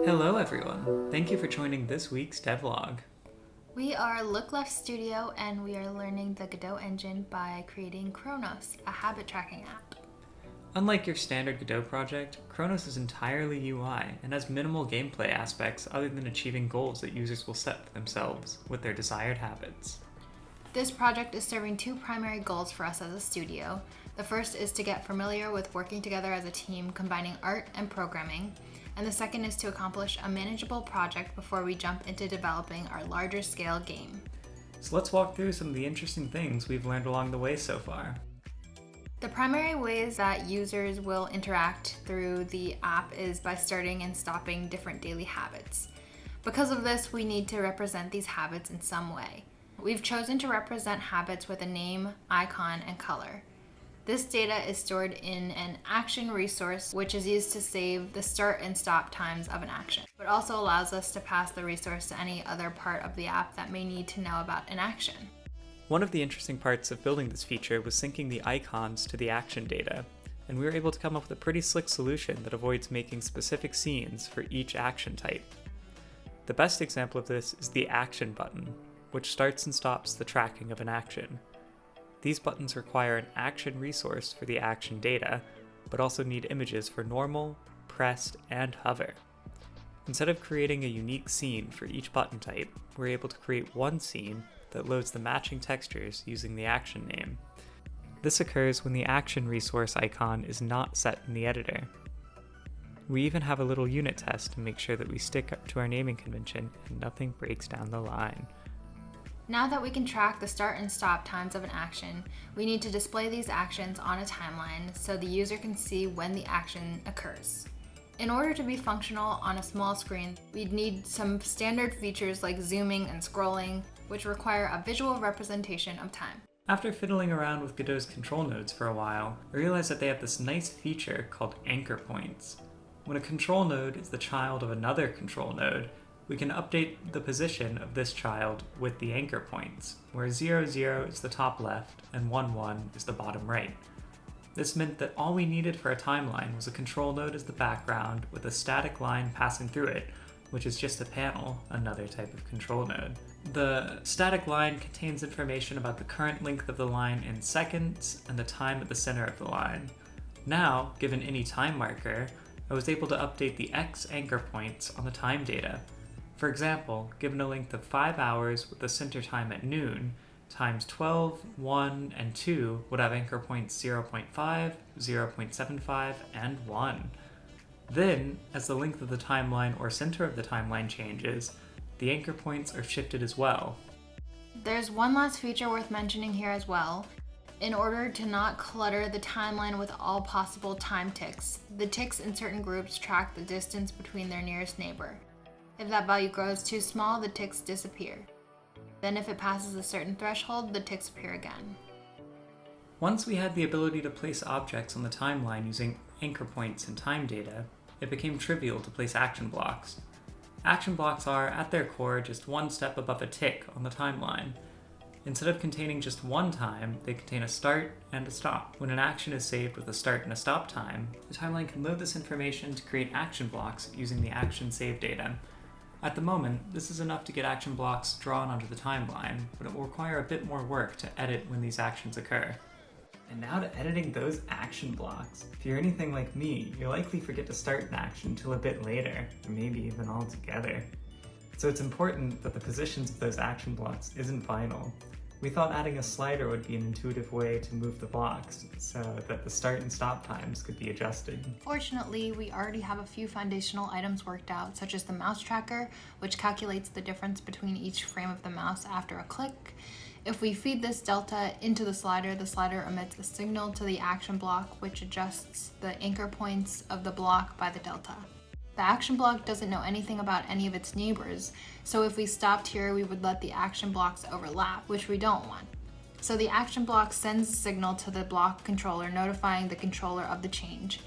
Hello everyone, thank you for joining this week's Devlog. We are Look Left Studio and we are learning the Godot engine by creating Chronos, a habit tracking app. Unlike your standard Godot project, Chronos is entirely UI and has minimal gameplay aspects other than achieving goals that users will set for themselves with their desired habits. This project is serving two primary goals for us as a studio. The first is to get familiar with working together as a team, combining art and programming. And the second is to accomplish a manageable project before we jump into developing our larger scale game. So let's walk through some of the interesting things we've learned along the way so far. The primary ways that users will interact through the app is by starting and stopping different daily habits. Because of this, we need to represent these habits in some way. We've chosen to represent habits with a name, icon, and color. This data is stored in an action resource, which is used to save the start and stop times of an action, but also allows us to pass the resource to any other part of the app that may need to know about an action. One of the interesting parts of building this feature was syncing the icons to the action data, and we were able to come up with a pretty slick solution that avoids making specific scenes for each action type. The best example of this is the action button, which starts and stops the tracking of an action. These buttons require an action resource for the action data, but also need images for normal, pressed, and hover. Instead of creating a unique scene for each button type, we're able to create one scene that loads the matching textures using the action name. This occurs when the action resource icon is not set in the editor. We even have a little unit test to make sure that we stick up to our naming convention and nothing breaks down the line. Now that we can track the start and stop times of an action, we need to display these actions on a timeline so the user can see when the action occurs. In order to be functional on a small screen, we'd need some standard features like zooming and scrolling, which require a visual representation of time. After fiddling around with Godot's control nodes for a while, I realized that they have this nice feature called anchor points. When a control node is the child of another control node, we can update the position of this child with the anchor points, where 0, 0 is the top left and 1, 1 is the bottom right. This meant that all we needed for a timeline was a control node as the background with a static line passing through it, which is just a panel, another type of control node. The static line contains information about the current length of the line in seconds and the time at the center of the line. Now, given any time marker, I was able to update the X anchor points on the time data. For example, given a length of 5 hours with the center time at noon, times 12, 1, and 2 would have anchor points 0.5, 0.75, and 1. Then, as the length of the timeline or center of the timeline changes, the anchor points are shifted as well. There's one last feature worth mentioning here as well. In order to not clutter the timeline with all possible time ticks, the ticks in certain groups track the distance between their nearest neighbor. If that value grows too small, the ticks disappear. Then if it passes a certain threshold, the ticks appear again. Once we had the ability to place objects on the timeline using anchor points and time data, it became trivial to place action blocks. Action blocks are, at their core, just one step above a tick on the timeline. Instead of containing just one time, they contain a start and a stop. When an action is saved with a start and a stop time, the timeline can load this information to create action blocks using the action save data. At the moment, this is enough to get action blocks drawn onto the timeline, but it will require a bit more work to edit when these actions occur. And now to editing those action blocks. If you're anything like me, you'll likely forget to start an action until a bit later, or maybe even altogether. So it's important that the positions of those action blocks isn't final. We thought adding a slider would be an intuitive way to move the blocks so that the start and stop times could be adjusted. Fortunately, we already have a few foundational items worked out, such as the mouse tracker, which calculates the difference between each frame of the mouse after a click. If we feed this delta into the slider emits a signal to the action block, which adjusts the anchor points of the block by the delta. The action block doesn't know anything about any of its neighbors, so if we stopped here, we would let the action blocks overlap, which we don't want. So the action block sends a signal to the block controller notifying the controller of the change.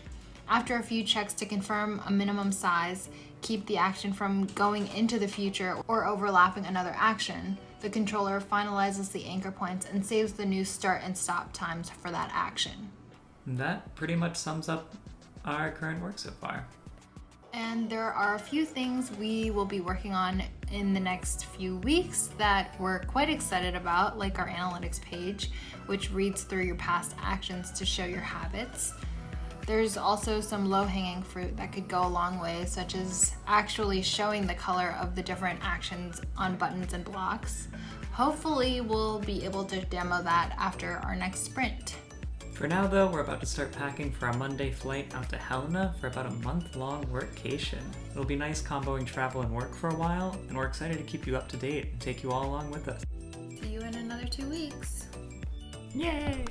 After a few checks to confirm a minimum size, keep the action from going into the future or overlapping another action, the controller finalizes the anchor points and saves the new start and stop times for that action. And that pretty much sums up our current work so far. And there are a few things we will be working on in the next few weeks that we're quite excited about, like our analytics page, which reads through your past actions to show your habits. There's also some low-hanging fruit that could go a long way, such as actually showing the color of the different actions on buttons and blocks. Hopefully we'll be able to demo that after our next sprint. For now though, we're about to start packing for our Monday flight out to Helena for about a month-long workcation. It'll be nice comboing travel and work for a while, and we're excited to keep you up to date and take you all along with us. See you in another 2 weeks. Yay!